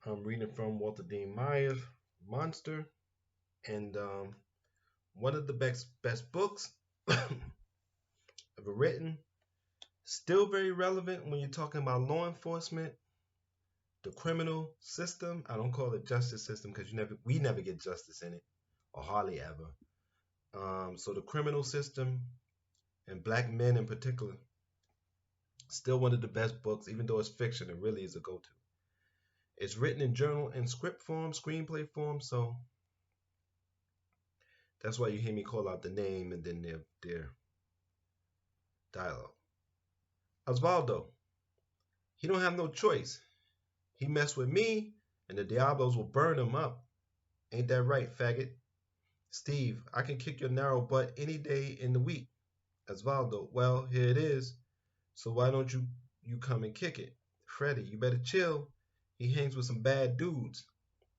I'm reading from Walter Dean Meyer's Monster, and one of the best books ever written. Still very relevant when you're talking about law enforcement, the criminal system. I don't call it justice system because we never get justice in it, or hardly ever. So the criminal system and black men in particular, still one of the best books, even though it's fiction. It really is a go-to. It's written in journal and script form, screenplay form, so that's why you hear me call out the name and then their dialogue. Osvaldo, he don't have no choice. He messed with me, and the Diablos will burn him up. Ain't that right, faggot? Steve, I can kick your narrow butt any day in the week. Osvaldo, well, here it is. So why don't you come and kick it? Freddy, you better chill. He hangs with some bad dudes.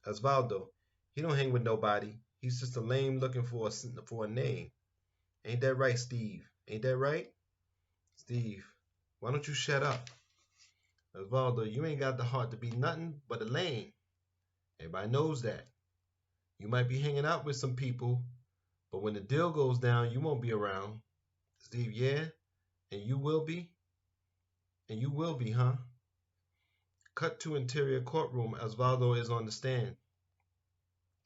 Osvaldo, he don't hang with nobody. He's just a lame looking for a name. Ain't that right, Steve? Ain't that right? Steve, why don't you shut up? Osvaldo, you ain't got the heart to be nothing but a lame. Everybody knows that. You might be hanging out with some people, but when the deal goes down, you won't be around. Steve, yeah? And you will be? And you will be, huh? Cut to interior courtroom. Osvaldo is on the stand.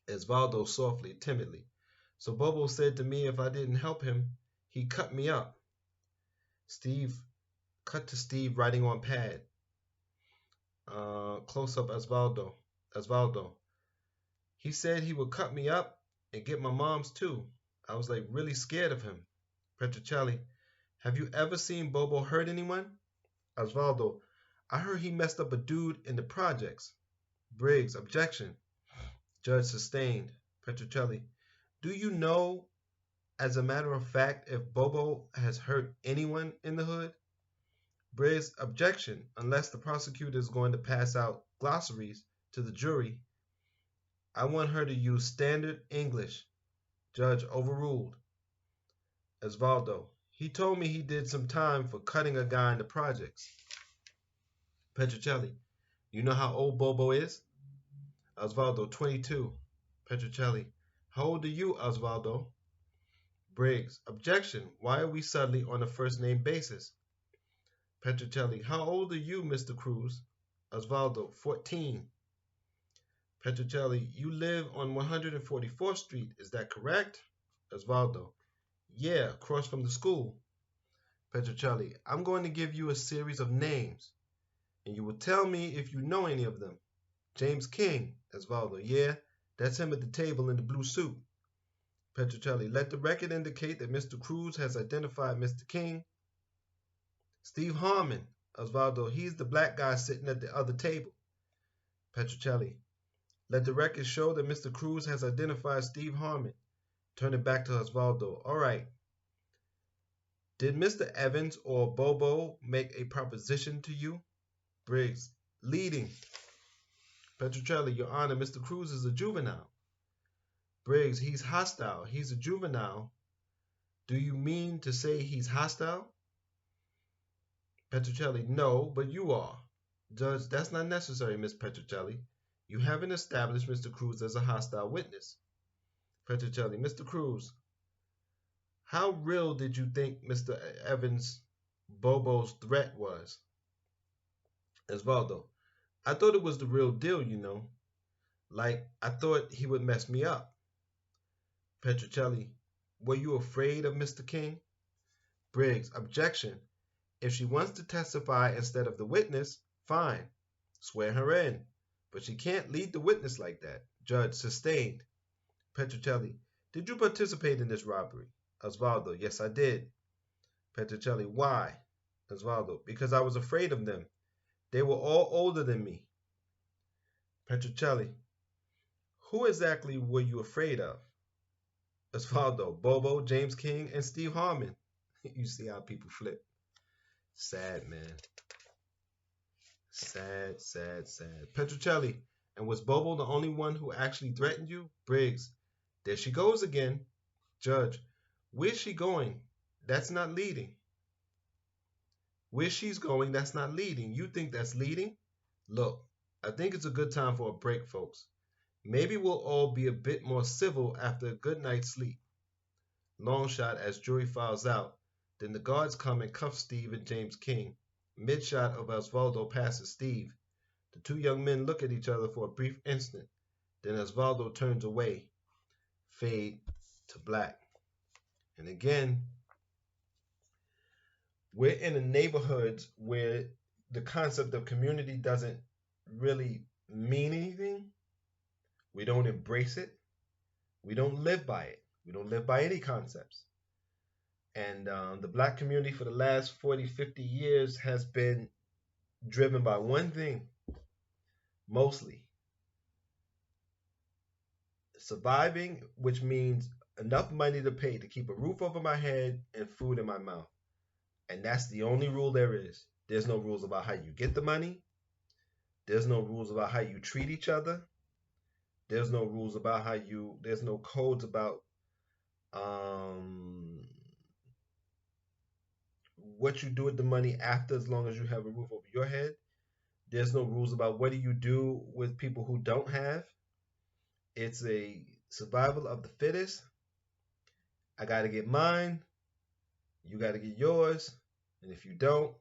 Osvaldo softly, timidly. So Bobo said to me if I didn't help him, he'd cut me up. Steve, cut to Steve writing on pad. Close up Osvaldo. Osvaldo. He said he would cut me up and get my mom's too. I was like really scared of him. Petrocelli, have you ever seen Bobo hurt anyone? Osvaldo, I heard he messed up a dude in the projects. Briggs, objection. Judge sustained. Petrocelli, do you know, as a matter of fact, if Bobo has hurt anyone in the hood? Briggs, objection, unless the prosecutor is going to pass out glossaries to the jury. I want her to use standard English. Judge overruled. Osvaldo, he told me he did some time for cutting a guy in the projects. Petrocelli, you know how old Bobo is? Osvaldo, 22. Petrocelli, how old are you, Osvaldo? Briggs, objection. Why are we suddenly on a first name basis? Petrocelli, how old are you, Mr. Cruz? Osvaldo, 14. Petrocelli, you live on 144th Street, is that correct? Osvaldo, yeah, across from the school. Petrocelli, I'm going to give you a series of names, and you will tell me if you know any of them. James King. Osvaldo, yeah, that's him at the table in the blue suit. Petrocelli, let the record indicate that Mr. Cruz has identified Mr. King. Steve Harmon. Osvaldo, he's the black guy sitting at the other table. Petrocelli, let the record show that Mr. Cruz has identified Steve Harmon. Turn it back to Osvaldo. All right. Did Mr. Evans or Bobo make a proposition to you? Briggs, leading. Petrocelli, Your Honor, Mr. Cruz is a juvenile. Briggs, he's hostile. He's a juvenile. Do you mean to say he's hostile? Petrocelli, no, but you are. Judge, that's not necessary, Miss Petrocelli. You haven't established Mr. Cruz as a hostile witness. Petrocelli, Mr. Cruz, how real did you think Mr. Evans' Bobo's threat was? Osvaldo, I thought it was the real deal, you know. Like, I thought he would mess me up. Petrocelli, were you afraid of Mr. King? Briggs, objection. If she wants to testify instead of the witness, fine. Swear her in. But she can't lead the witness like that. Judge, sustained. Petrocelli, did you participate in this robbery? Osvaldo, yes, I did. Petrocelli, why? Osvaldo, because I was afraid of them. They were all older than me. Petrocelli, who exactly were you afraid of? Osvaldo, Bobo, James King, and Steve Harmon. You see how people flip. Sad, man. Sad, sad, sad. Petrocelli, and was Bobo the only one who actually threatened you? Briggs, there she goes again. Judge, where's she going? That's not leading. Where she's going, that's not leading. You think that's leading? Look, I think it's a good time for a break, folks. Maybe we'll all be a bit more civil after a good night's sleep. Long shot as jury files out. Then the guards come and cuff Steve and James King. Mid shot of Osvaldo passes Steve. The two young men look at each other for a brief instant. Then Osvaldo turns away. Fade to black. And again, we're in a neighborhood where the concept of community doesn't really mean anything. We don't embrace it. We don't live by it. We don't live by any concepts. And the black community for the last 40, 50 years has been driven by one thing, mostly surviving, which means enough money to pay to keep a roof over my head and food in my mouth. And that's the only rule there is. There's no rules about how you get the money. There's no rules about how you treat each other. There's no rules about there's no codes about um, what you do with the money after, as long as you have a roof over your head. There's no rules about what do you do with people who don't have. It's a survival of the fittest. I got to get mine. You got to get yours. And if you don't,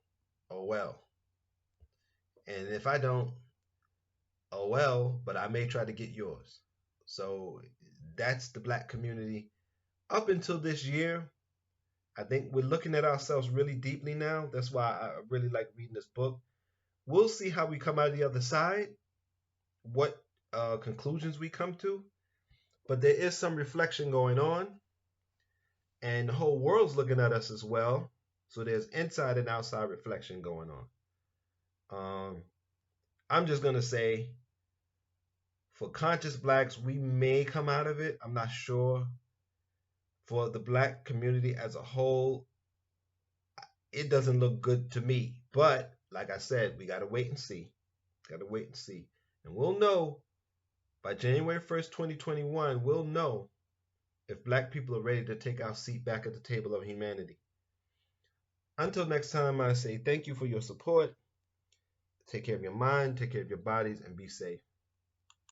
oh well. And if I don't, oh well, but I may try to get yours. So that's the black community up until this year. I think we're looking at ourselves really deeply now. That's why I really like reading this book. We'll see how we come out of the other side, what conclusions we come to. But there is some reflection going on, and the whole world's looking at us as well. So there's inside and outside reflection going on. I'm just going to say, for conscious blacks, we may come out of it. I'm not sure. For the black community as a whole, it doesn't look good to me. But like I said, we got to wait and see. Got to wait and see. And we'll know by January 1st, 2021, we'll know if black people are ready to take our seat back at the table of humanity. Until next time, I say thank you for your support. Take care of your mind, take care of your bodies, and be safe.